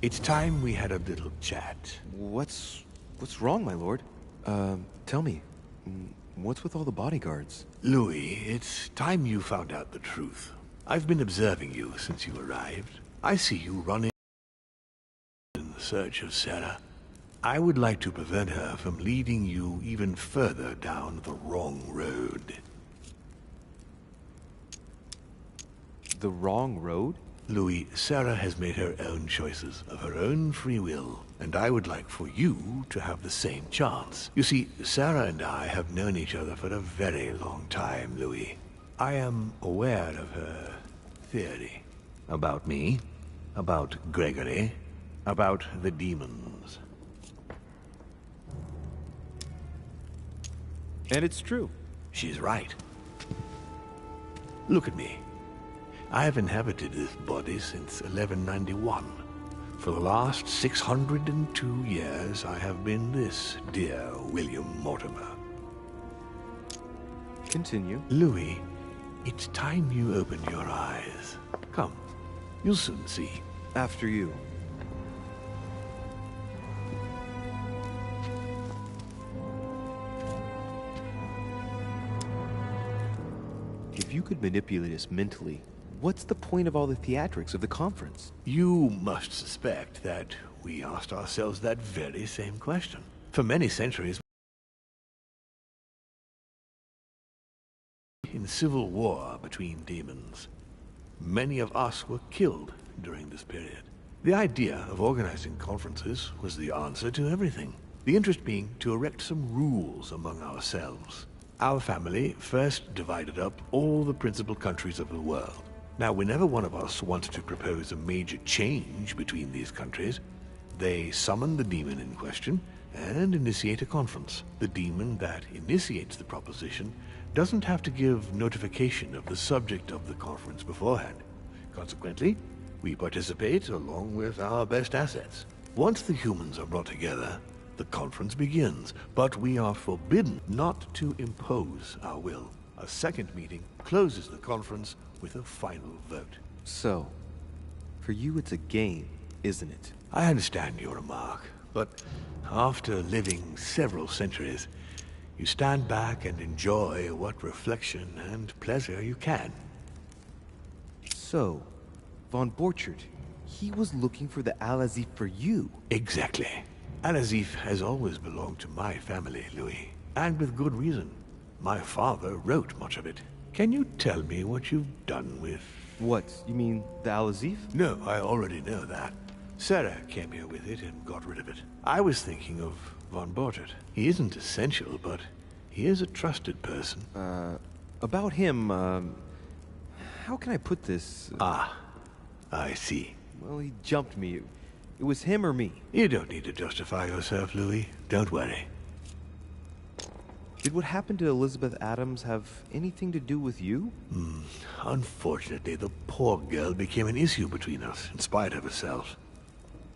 It's time we had a little chat. What's wrong, my lord? Tell me, what's with all the bodyguards? Louis, it's time you found out the truth. I've been observing you since you arrived. I see you running in search of Sarah. I would like to prevent her from leading you even further down the wrong road. The wrong road? Louis, Sarah has made her own choices of her own free will, and I would like for you to have the same chance. You see, Sarah and I have known each other for a very long time, Louis. I am aware of her theory. About me, about Gregory, about the demons. And it's true. She's right. Look at me. I have inhabited this body since 1191. For the last 602 years, I have been this dear William Mortimer. Continue. Louis, it's time you opened your eyes. Come, you'll soon see. After you. If you could manipulate us mentally, what's the point of all the theatrics of the conference? You must suspect that we asked ourselves that very same question. For many centuries, in civil war between demons, many of us were killed during this period. The idea of organizing conferences was the answer to everything. The interest being to erect some rules among ourselves. Our family first divided up all the principal countries of the world. Now, whenever one of us wanted to propose a major change between these countries, they summon the demon in question and initiate a conference. The demon that initiates the proposition doesn't have to give notification of the subject of the conference beforehand. Consequently, we participate along with our best assets. Once the humans are brought together, the conference begins, but we are forbidden not to impose our will. A second meeting closes the conference with a final vote. So, for you it's a game, isn't it? I understand your remark, but after living several centuries, you stand back and enjoy what reflection and pleasure you can. So, Von Borchert, he was looking for the Al-Azif for you. Exactly. Al-Azif has always belonged to my family, Louis, and with good reason. My father wrote much of it. Can you tell me what you've done with... What, you mean the Al-Azif? No, I already know that. Sarah came here with it and got rid of it. I was thinking of Von Borchert. He isn't essential, but he is a trusted person. About him, how can I put this? Ah, I see. Well, he jumped me. It was him or me. You don't need to justify yourself, Louis. Don't worry. Did what happened to Elizabeth Adams have anything to do with you? Unfortunately, the poor girl became an issue between us, in spite of herself.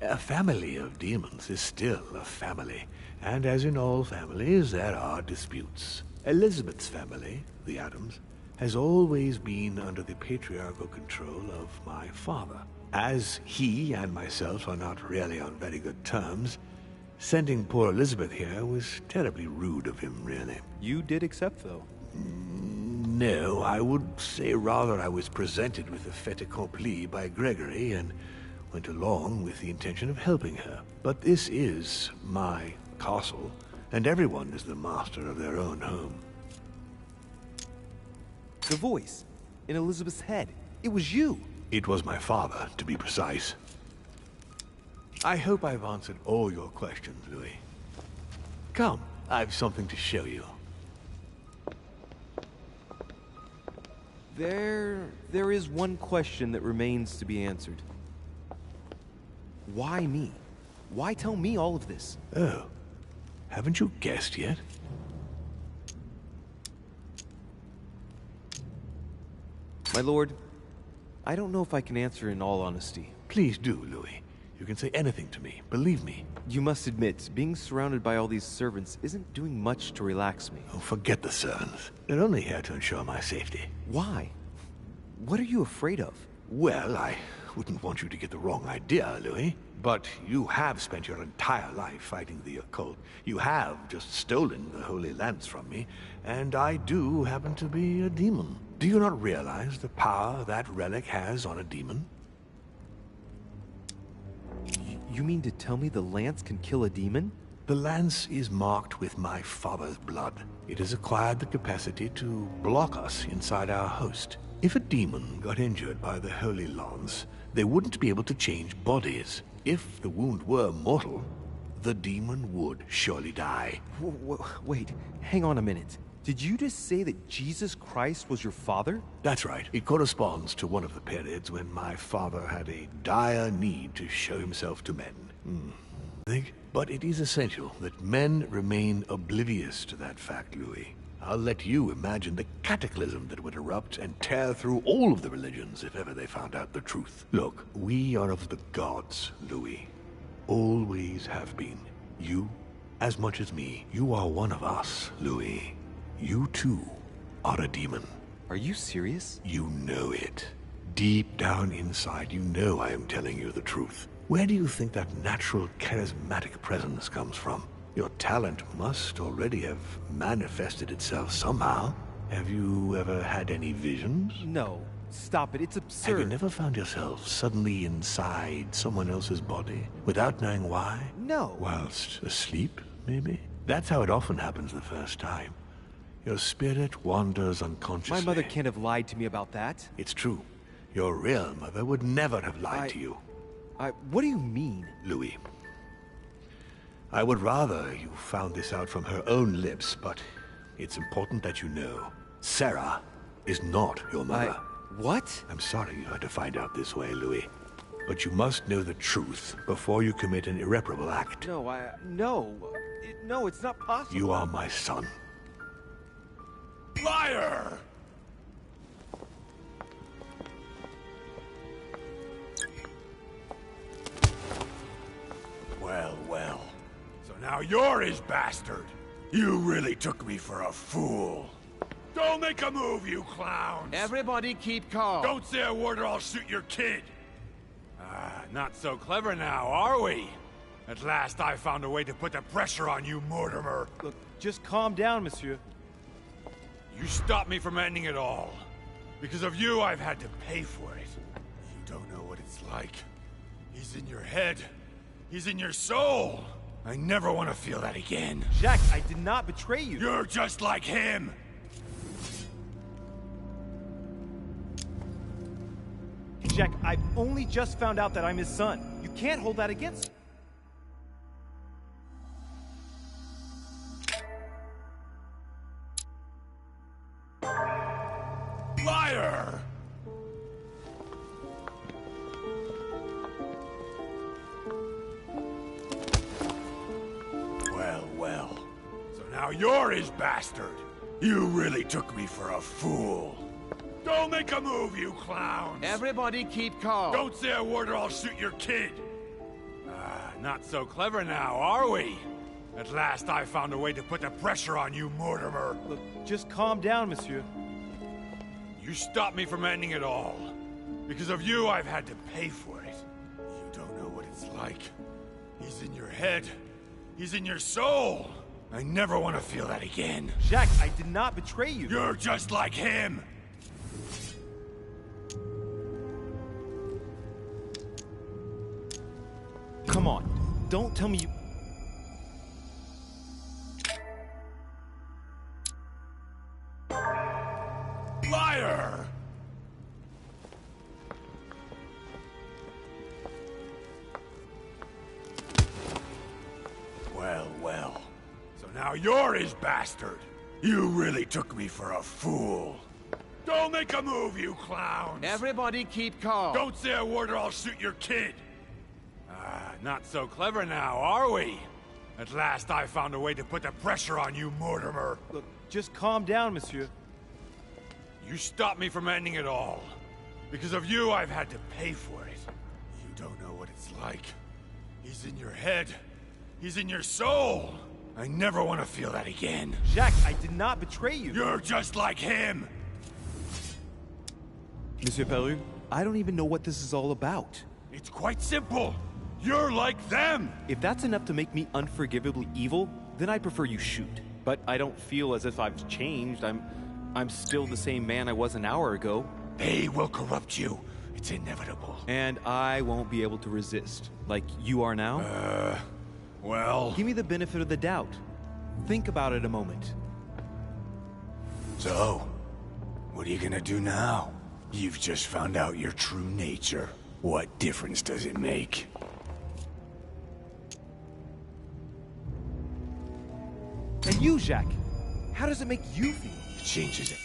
A family of demons is still a family, and as in all families, there are disputes. Elizabeth's family, the Adams, has always been under the patriarchal control of my father. As he and myself are not really on very good terms, sending poor Elizabeth here was terribly rude of him, really. You did accept, though. No, I would say rather I was presented with a fait accompli by Gregory and went along with the intention of helping her. But this is my castle, and everyone is the master of their own home. The voice in Elizabeth's head. It was you. It was my father, to be precise. I hope I've answered all your questions, Louis. Come, I've something to show you. There is one question that remains to be answered. Why me? Why tell me all of this? Oh, haven't you guessed yet? My lord, I don't know if I can answer in all honesty. Please do, Louis. You can say anything to me, believe me. You must admit, being surrounded by all these servants isn't doing much to relax me. Oh, forget the servants. They're only here to ensure my safety. Why? What are you afraid of? Well, I wouldn't want you to get the wrong idea, Louis. But you have spent your entire life fighting the occult. You have just stolen the Holy Lance from me, and I do happen to be a demon. Do you not realize the power that relic has on a demon? You mean to tell me the lance can kill a demon? The lance is marked with my father's blood. It has acquired the capacity to block us inside our host. If a demon got injured by the Holy Lance, they wouldn't be able to change bodies. If the wound were mortal, the demon would surely die. Wait, hang on a minute. Did you just say that Jesus Christ was your father? That's right. It corresponds to one of the periods when my father had a dire need to show himself to men. But it is essential that men remain oblivious to that fact, Louis. I'll let you imagine the cataclysm that would erupt and tear through all of the religions if ever they found out the truth. Look, we are of the gods, Louis. Always have been. You, as much as me. You are one of us, Louis. You too are a demon. Are you serious? You know it. Deep down inside, you know I am telling you the truth. Where do you think that natural, charismatic presence comes from? Your talent must already have manifested itself somehow. Have you ever had any visions? No. Stop it. It's absurd. Have you never found yourself suddenly inside someone else's body without knowing why? No. Whilst asleep, maybe? That's how it often happens the first time. Your spirit wanders unconsciously. My mother can't have lied to me about that. It's true. Your real mother would never have lied to you. What do you mean? Louis, I would rather you found this out from her own lips, but it's important that you know. Sarah is not your mother. What? I'm sorry you had to find out this way, Louis. But you must know the truth before you commit an irreparable act. No, it's not possible. You are my son. Liar! Well. So now you're his bastard. You really took me for a fool. Don't make a move, you clowns! Everybody keep calm. Don't say a word or I'll shoot your kid! Not so clever now, are we? At last I found a way to put the pressure on you, Mortimer. Look, just calm down, monsieur. You stopped me from ending it all. Because of you, I've had to pay for it. You don't know what it's like. He's in your head. He's in your soul. I never want to feel that again. Jacques, I did not betray you. You're just like him. Jacques, I've only just found out that I'm his son. You can't hold that against me. Liar! Well. So now you're his bastard. You really took me for a fool. Don't make a move, you clowns! Everybody keep calm. Don't say a word or I'll shoot your kid! Not so clever now, are we? At last I found a way to put the pressure on you, Mortimer. Look, just calm down, monsieur. You stopped me from ending it all. Because of you, I've had to pay for it. You don't know what it's like. He's in your head. He's in your soul. I never want to feel that again. Jacques, I did not betray you. You're just like him. Come on, don't tell me you... Liar! Well. So now you're his bastard. You really took me for a fool. Don't make a move, you clowns! Everybody keep calm. Don't say a word or I'll shoot your kid! Not so clever now, are we? At last I found a way to put the pressure on you, Mortimer. Look, just calm down, monsieur. You stopped me from ending it all. Because of you, I've had to pay for it. You don't know what it's like. He's in your head. He's in your soul. I never want to feel that again. Jacques, I did not betray you. You're just like him. Monsieur Peru, I don't even know what this is all about. It's quite simple. You're like them! If that's enough to make me unforgivably evil, then I prefer you shoot. But I don't feel as if I've changed. I'm still the same man I was an hour ago. They will corrupt you. It's inevitable. And I won't be able to resist, like you are now? Well... Give me the benefit of the doubt. Think about it a moment. So, what are you gonna do now? You've just found out your true nature. What difference does it make? And you, Jacques, how does it make you feel? It changes it.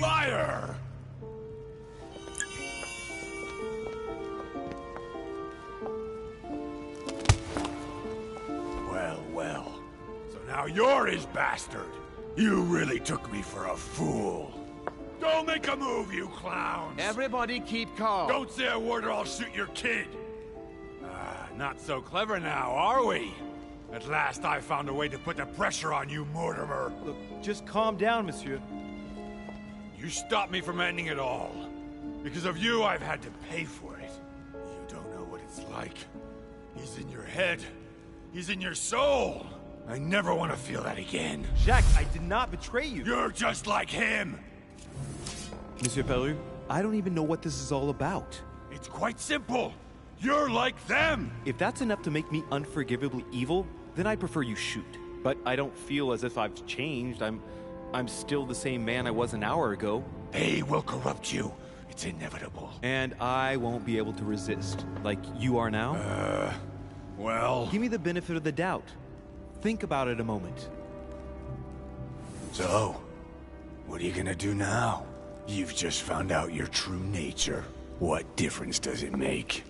Liar! Well, well. So now you're his bastard. You really took me for a fool. Don't make a move, you clowns! Everybody keep calm. Don't say a word or I'll shoot your kid! Not so clever now, are we? At last I found a way to put the pressure on you, Mortimer. Look, just calm down, monsieur. You stopped me from ending it all. Because of you, I've had to pay for it. You don't know what it's like. He's in your head. He's in your soul. I never want to feel that again. Jacques, I did not betray you. You're just like him! Monsieur Peru, I don't even know what this is all about. It's quite simple. You're like them! If that's enough to make me unforgivably evil, then I prefer you shoot. But I don't feel as if I've changed. I'm still the same man I was an hour ago. They will corrupt you. It's inevitable. And I won't be able to resist, like you are now? Well... Give me the benefit of the doubt. Think about it a moment. So, what are you gonna do now? You've just found out your true nature. What difference does it make?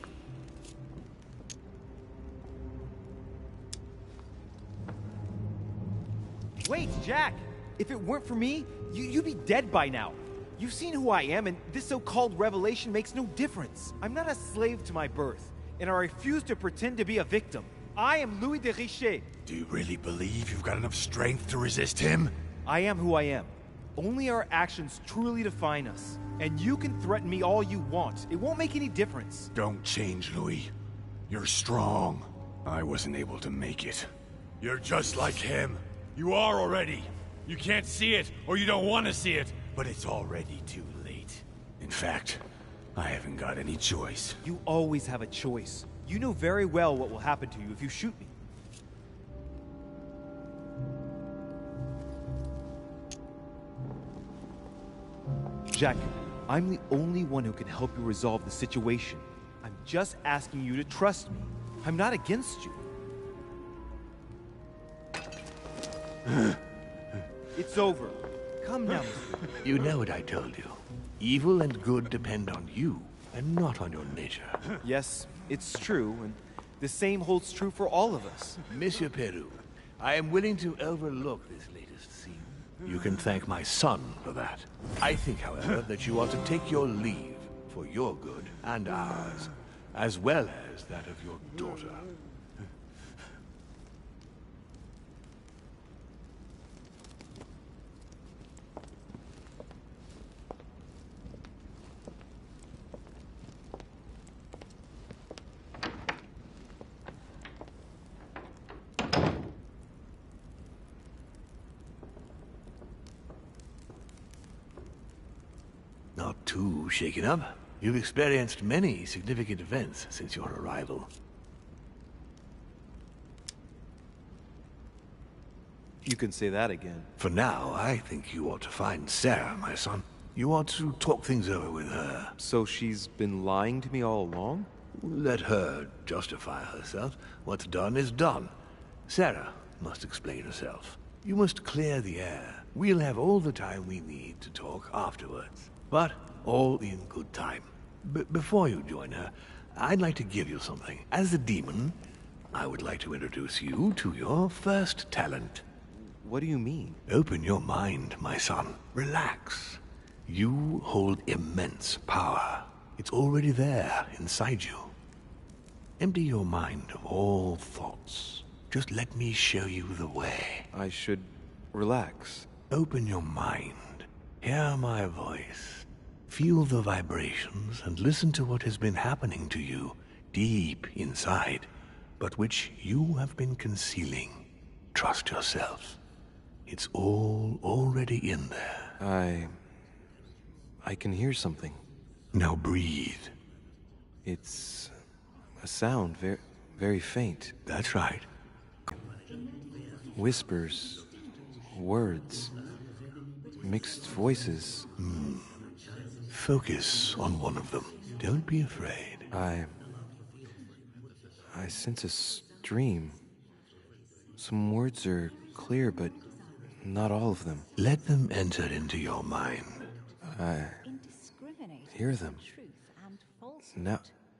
Wait, Jack! If it weren't for me, you'd be dead by now. You've seen who I am, and this so-called revelation makes no difference. I'm not a slave to my birth, and I refuse to pretend to be a victim. I am Louis de Richet. Do you really believe you've got enough strength to resist him? I am who I am. Only our actions truly define us. And you can threaten me all you want. It won't make any difference. Don't change, Louis. You're strong. I wasn't able to make it. You're just like him. You are already. You can't see it, or you don't want to see it, but it's already too late. In fact, I haven't got any choice. You always have a choice. You know very well what will happen to you if you shoot me. Jack, I'm the only one who can help you resolve the situation. I'm just asking you to trust me. I'm not against you. It's over. Come now, monsieur. You know what I told you. Evil and good depend on you, and not on your nature. Yes, it's true, and the same holds true for all of us. Monsieur Peru, I am willing to overlook this latest scene. You can thank my son for that. I think, however, that you ought to take your leave for your good and ours, as well as that of your daughter. Not too shaken up. You've experienced many significant events since your arrival. You can say that again. For now, I think you ought to find Sarah, my son. You ought to talk things over with her. So she's been lying to me all along? Let her justify herself. What's done is done. Sarah must explain herself. You must clear the air. We'll have all the time we need to talk afterwards. But all in good time. Before you join her, I'd like to give you something. As a demon, I would like to introduce you to your first talent. What do you mean? Open your mind, my son. Relax. You hold immense power. It's already there, inside you. Empty your mind of all thoughts. Just let me show you the way. I should relax. Open your mind. Hear my voice. Feel the vibrations and listen to what has been happening to you deep inside, but which you have been concealing. Trust yourself. It's all already in there. I can hear something. Now breathe. It's a sound, very faint. That's right. Whispers, words, mixed voices. Focus on one of them. Don't be afraid. I sense a stream. Some words are clear, but not all of them. Let them enter into your mind. I hear them.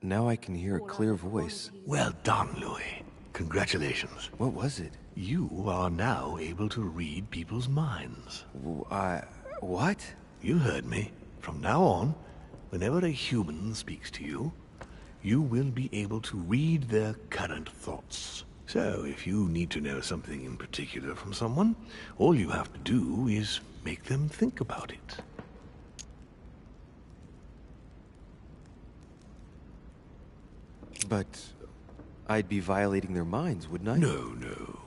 Now I can hear a clear voice. Well done, Louis. Congratulations. What was it? You are now able to read people's minds. What? You heard me. From now on, whenever a human speaks to you, you will be able to read their current thoughts. So, if you need to know something in particular from someone, all you have to do is make them think about it. But I'd be violating their minds, wouldn't I? No,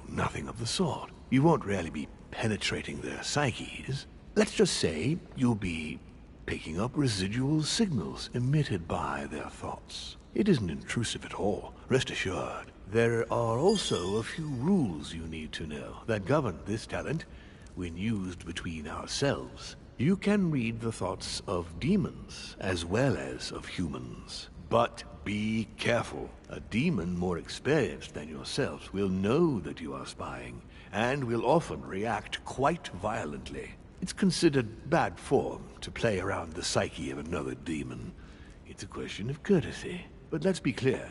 nothing of the sort. You won't really be penetrating their psyches. Let's just say you'll be picking up residual signals emitted by their thoughts. It isn't intrusive at all, rest assured. There are also a few rules you need to know that govern this talent when used between ourselves. You can read the thoughts of demons as well as of humans. But be careful. A demon more experienced than yourself will know that you are spying and will often react quite violently. It's considered bad form to play around the psyche of another demon. It's a question of courtesy. But let's be clear.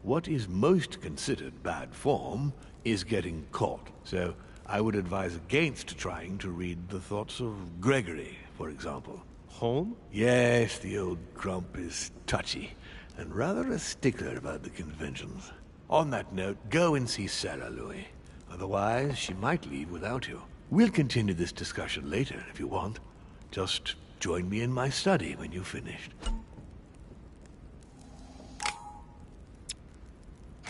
What is most considered bad form is getting caught. So I would advise against trying to read the thoughts of Gregory, for example. Home? Yes, the old grump is touchy and rather a stickler about the conventions. On that note, go and see Sarah, Louis. Otherwise, she might leave without you. We'll continue this discussion later if you want. Just join me in my study when you've finished.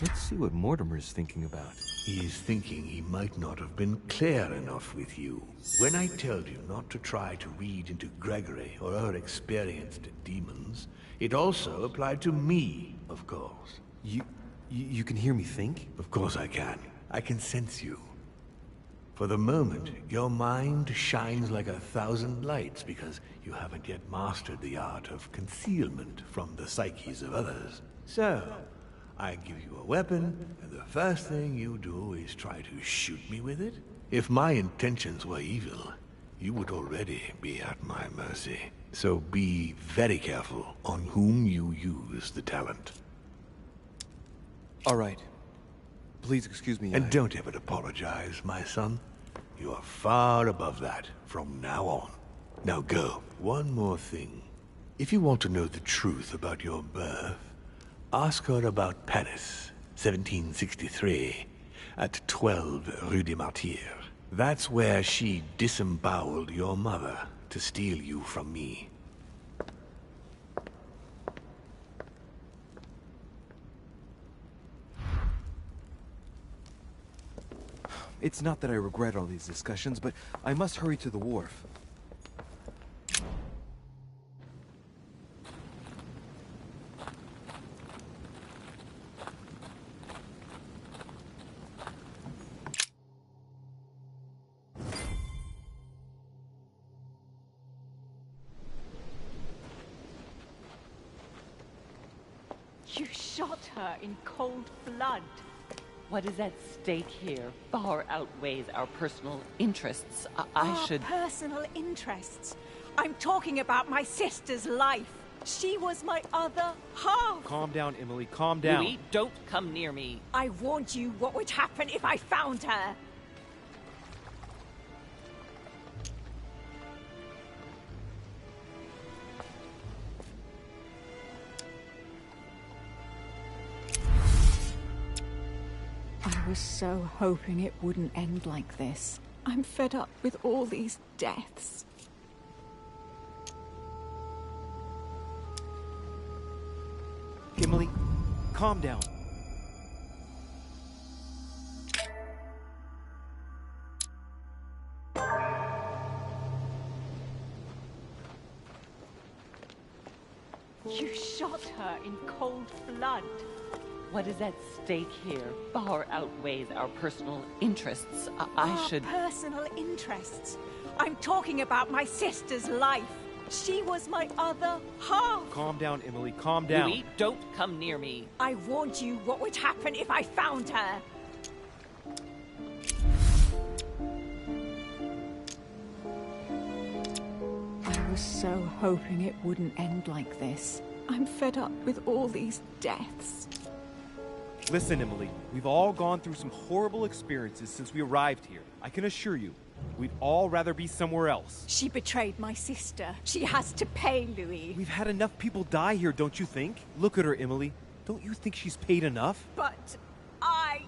Let's see what Mortimer's thinking about. He's thinking he might not have been clear enough with you. When I told you not to try to read into Gregory or her experienced demons, it also applied to me, of course. You can hear me think? Of course I can. I can sense you. For the moment, your mind shines like 1,000 lights because you haven't yet mastered the art of concealment from the psyches of others. So, I give you a weapon, and the first thing you do is try to shoot me with it? If my intentions were evil, you would already be at my mercy. So be very careful on whom you use the talent. All right. Please excuse me. And don't ever apologize, my son. You are far above that from now on. Now go. One more thing. If you want to know the truth about your birth, ask her about Paris, 1763, at 12 Rue des Martyrs. That's where she disemboweled your mother to steal you from me. It's not that I regret all these discussions, but I must hurry to the wharf. You shot her in cold blood. What is at stake here far outweighs our personal interests. I should... Personal interests? I'm talking about my sister's life. She was my other half. Calm down, Emily, calm down. Louis, don't come near me. I warned you what would happen if I found her. I was so hoping it wouldn't end like this. I'm fed up with all these deaths. Emily, calm down. You shot her in cold blood. What is at stake here far outweighs our personal interests. I should... Personal interests? I'm talking about my sister's life. She was my other half. Calm down, Emily, calm down. Louis, don't come near me. I warned you what would happen if I found her. I was so hoping it wouldn't end like this. I'm fed up with all these deaths. Listen, Emily, we've all gone through some horrible experiences since we arrived here. I can assure you, we'd all rather be somewhere else. She betrayed my sister. She has to pay, Louis. We've had enough people die here, don't you think? Look at her, Emily. Don't you think she's paid enough? But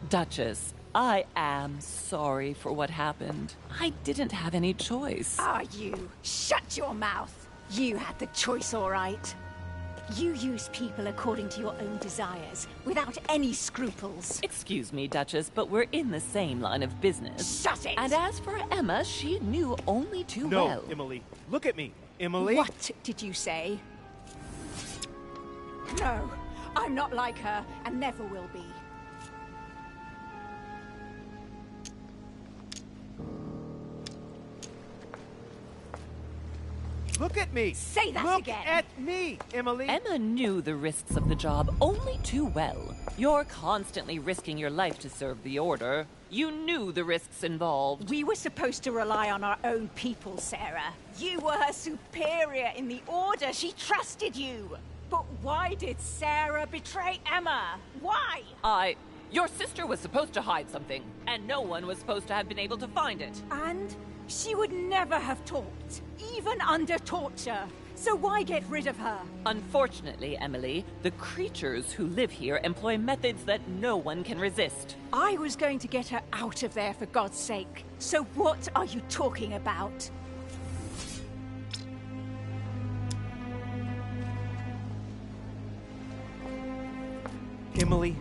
Duchess, I am sorry for what happened. I didn't have any choice. Ah, you. Shut your mouth. You had the choice, all right. You use people according to your own desires, without any scruples. Excuse me, Duchess, but we're in the same line of business. Shut it! And as for Emma, she knew only too well. No, Emily. Look at me. Emily? What did you say? No, I'm not like her, and never will be. Look at me! Say that Look again! Look at me, Emily! Emma knew the risks of the job only too well. You're constantly risking your life to serve the Order. You knew the risks involved. We were supposed to rely on our own people, Sarah. You were her superior in the Order. She trusted you. But why did Sarah betray Emma? Why? Your sister was supposed to hide something, and no one was supposed to have been able to find it. And she would never have talked, even under torture. So why get rid of her? Unfortunately, Emily, the creatures who live here employ methods that no one can resist. I was going to get her out of there, for God's sake. So what are you talking about? Emily,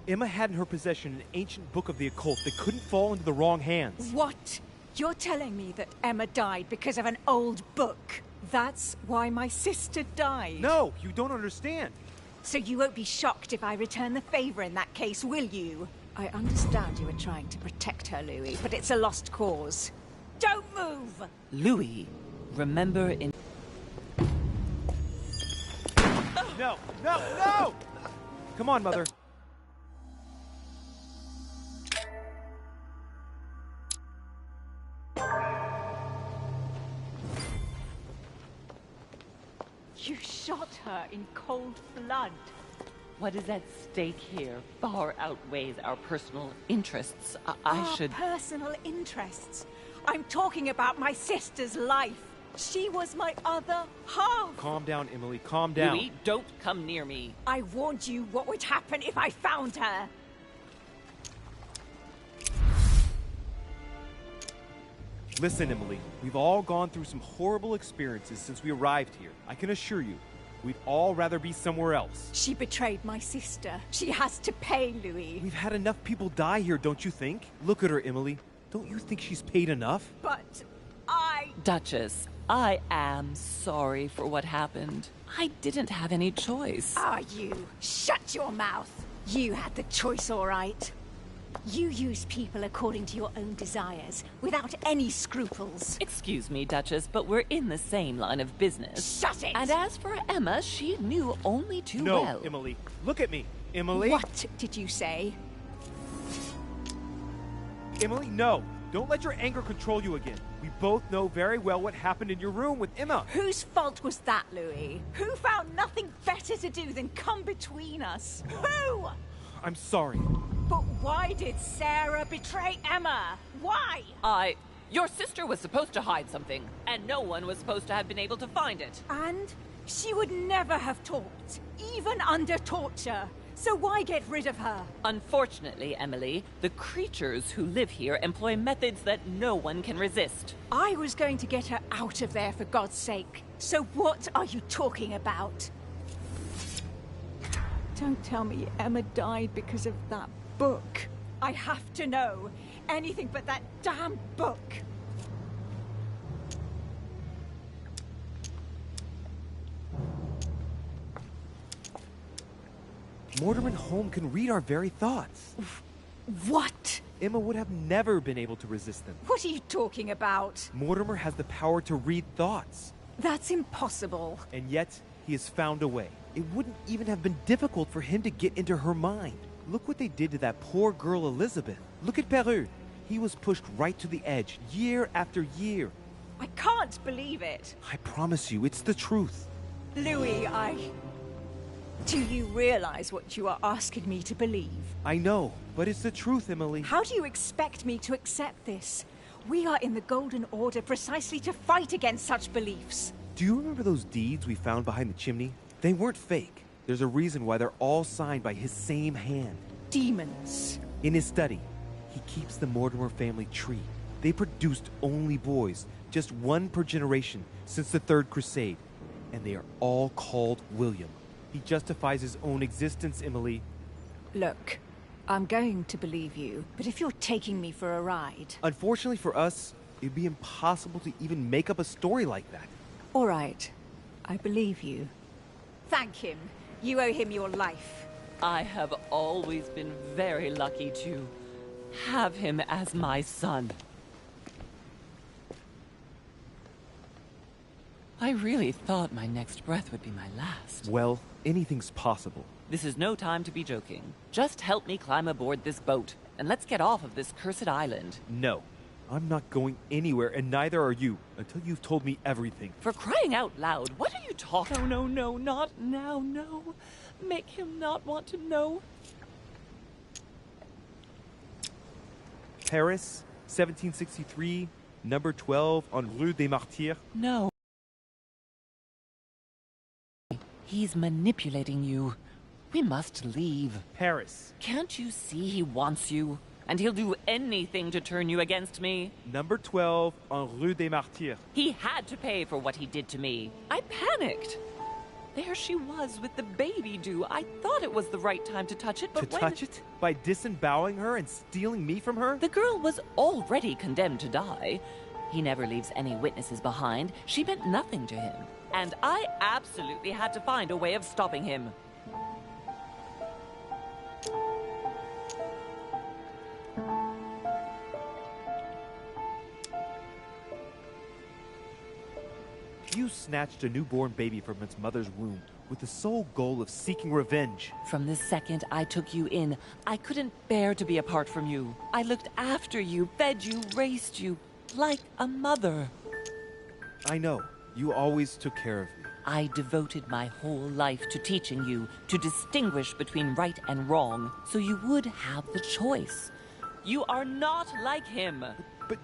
Emma had in her possession an ancient book of the occult that couldn't fall into the wrong hands. What? You're telling me that Emma died because of an old book? That's why my sister died? No, you don't understand. So you won't be shocked if I return the favor in that case, will you? I understand you were trying to protect her, Louis, but it's a lost cause. Don't move! Louis, remember in... No, no, no! Come on, Mother. You shot her in cold blood. What is at stake here far outweighs our personal interests. I should... Personal interests? I'm talking about my sister's life. She was my other half. Calm down, Emily, calm down. Louis, don't come near me. I warned you what would happen if I found her. Listen, Emily, we've all gone through some horrible experiences since we arrived here. I can assure you, we'd all rather be somewhere else. She betrayed my sister. She has to pay, Louis. We've had enough people die here, don't you think? Look at her, Emily. Don't you think she's paid enough? But Duchess, I am sorry for what happened. I didn't have any choice. Ah, you. Shut your mouth. You had the choice, all right. You use people according to your own desires, without any scruples. Excuse me, Duchess, but we're in the same line of business. Shut it! And as for Emma, she knew only too well. No, Emily. Look at me. Emily? What did you say? Emily, no. Don't let your anger control you again. We both know very well what happened in your room with Emma. Whose fault was that, Louis? Who found nothing better to do than come between us? Who? I'm sorry. But why did Sarah betray Emma? Why? Your sister was supposed to hide something, and no one was supposed to have been able to find it. And she would never have talked, even under torture. So why get rid of her? Unfortunately, Emily, the creatures who live here employ methods that no one can resist. I was going to get her out of there, for God's sake. So what are you talking about? Don't tell me Emma died because of that book. I have to know. Anything but that damn book. Mortimer and Holm can read our very thoughts. What? Emma would have never been able to resist them. What are you talking about? Mortimer has the power to read thoughts. That's impossible. And yet, he has found a way. It wouldn't even have been difficult for him to get into her mind. Look what they did to that poor girl Elizabeth. Look at Peru. He was pushed right to the edge, year after year. I can't believe it. I promise you, it's the truth. Louis, Do you realize what you are asking me to believe? I know, but it's the truth, Emily. How do you expect me to accept this? We are in the Golden Order precisely to fight against such beliefs. Do you remember those deeds we found behind the chimney? They weren't fake. There's a reason why they're all signed by his same hand. Demons. In his study, he keeps the Mortimer family tree. They produced only boys, just one per generation since the Third Crusade. And they are all called William. He justifies his own existence, Emily. Look, I'm going to believe you, but if you're taking me for a ride... Unfortunately for us, it'd be impossible to even make up a story like that. All right, I believe you. Thank him. You owe him your life. I have always been very lucky to have him as my son. I really thought my next breath would be my last. Well, anything's possible. This is no time to be joking. Just help me climb aboard this boat, and let's get off of this cursed island. No, I'm not going anywhere, and neither are you, until you've told me everything. For crying out loud, what are you talking? No, no, not now, no. Make him not want to know. Paris, 1763, number 12 on Rue des Martyrs. No. He's manipulating you. We must leave. Paris. Can't you see he wants you? And he'll do anything to turn you against me. Number 12 on Rue des Martyrs. He had to pay for what he did to me. I panicked. There she was with the baby due. I thought it was the right time to touch it, but touch it? By disemboweling her and stealing me from her? The girl was already condemned to die. He never leaves any witnesses behind. She meant nothing to him. And I absolutely had to find a way of stopping him. You snatched a newborn baby from its mother's womb with the sole goal of seeking revenge. From the second I took you in, I couldn't bear to be apart from you. I looked after you, fed you, raised you, like a mother. I know. You always took care of me. I devoted my whole life to teaching you to distinguish between right and wrong, so you would have the choice. You are not like him.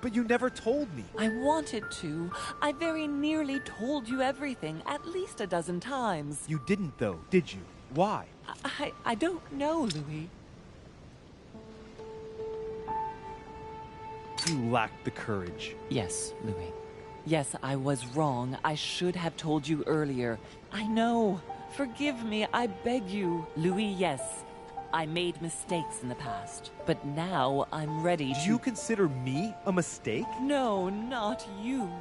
But you never told me. I wanted to. I very nearly told you everything, at least a dozen times. You didn't, though, did you? Why? I don't know, Louis. You lacked the courage. Yes, Louis. Yes, I was wrong. I should have told you earlier. I know. Forgive me, I beg you. Louis, yes. I made mistakes in the past, but now I'm ready to... Do you consider me a mistake? No, not you.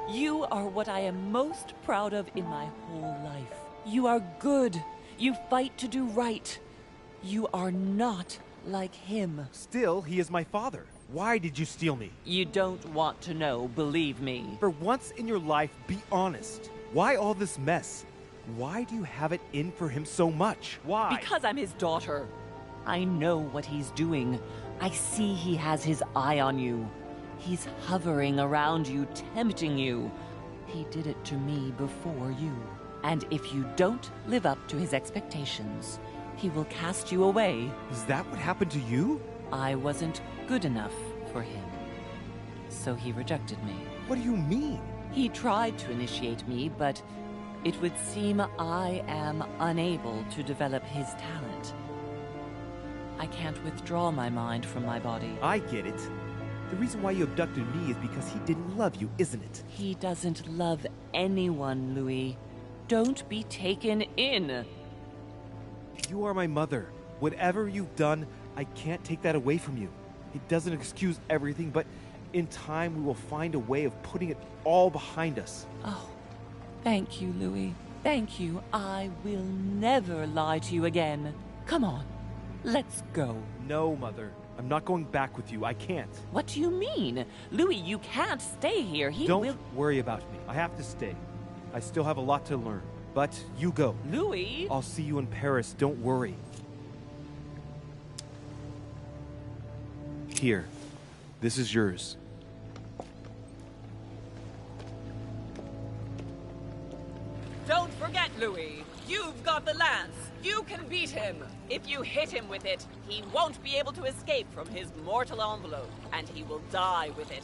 You are what I am most proud of in my whole life. You are good. You fight to do right. You are not like him. Still, he is my father. Why did you steal me? You don't want to know, believe me. For once in your life, be honest. Why all this mess? Why do you have it in for him so much? Why? Because I'm his daughter. I know what he's doing. I see he has his eye on you. He's hovering around you, tempting you. He did it to me before you. And if you don't live up to his expectations, he will cast you away. Is that what happened to you? I wasn't good enough for him. So he rejected me. What do you mean? He tried to initiate me, but it would seem I am unable to develop his talent. I can't withdraw my mind from my body. I get it. The reason why you abducted me is because he didn't love you, isn't it? He doesn't love anyone, Louis. Don't be taken in. You are my mother. Whatever you've done, I can't take that away from you. It doesn't excuse everything, but in time we will find a way of putting it all behind us. Oh, thank you, Louis. Thank you. I will never lie to you again. Come on, let's go. No, Mother. I'm not going back with you. I can't. What do you mean? Louis, you can't stay here. Don't worry about me. I have to stay. I still have a lot to learn. But you go. Louis! I'll see you in Paris. Don't worry. Here. This is yours. Don't forget, Louis. You've got the lance. You can beat him. If you hit him with it, he won't be able to escape from his mortal envelope, and he will die with it.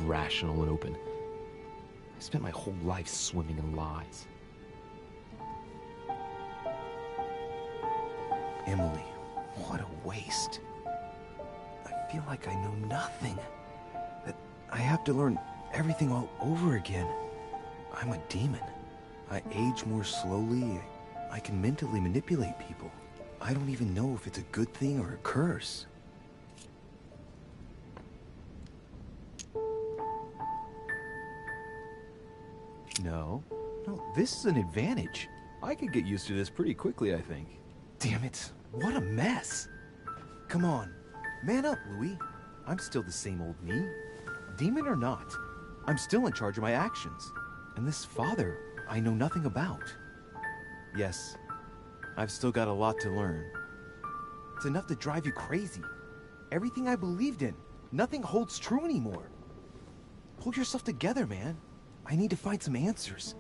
Rational and open. I spent my whole life swimming in lies. Emily, what a waste. I feel like I know nothing. That I have to learn everything all over again. I'm a demon. I age more slowly. I can mentally manipulate people. I don't even know if it's a good thing or a curse. No, this is an advantage. I could get used to this pretty quickly, I think. Damn it, what a mess. Come on, man up, Louis. I'm still the same old me. Demon or not, I'm still in charge of my actions. And this father, I know nothing about. Yes, I've still got a lot to learn. It's enough to drive you crazy. Everything I believed in, nothing holds true anymore. Pull yourself together, man. I need to find some answers.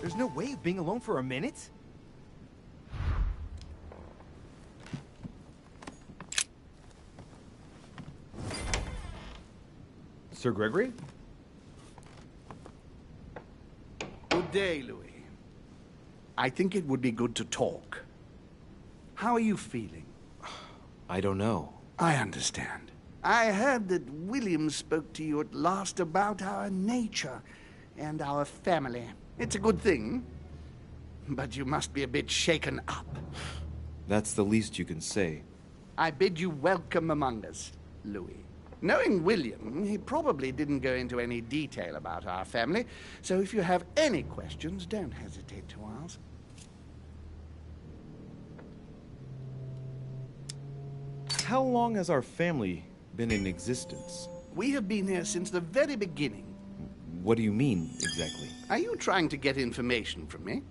There's no way of being alone for a minute. Sir Gregory? Good day, Louis. I think it would be good to talk. How are you feeling? I don't know. I understand. I heard that William spoke to you at last about our nature and our family. It's a good thing, but you must be a bit shaken up. That's the least you can say. I bid you welcome among us, Louis. Knowing William, he probably didn't go into any detail about our family, so if you have any questions, don't hesitate to ask. How long has our family been in existence? We have been here since the very beginning. What do you mean, exactly? Are you trying to get information from me?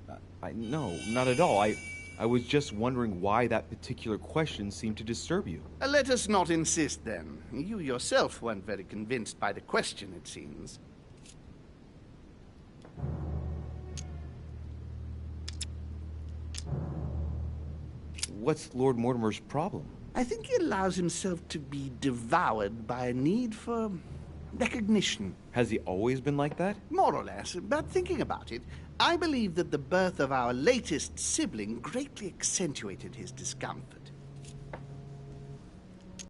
No, not at all. I was just wondering why that particular question seemed to disturb you. Let us not insist, then. You yourself weren't very convinced by the question, it seems. What's Lord Mortimer's problem? I think he allows himself to be devoured by a need for recognition. Has he always been like that? More or less, but thinking about it, I believe that the birth of our latest sibling greatly accentuated his discomfort.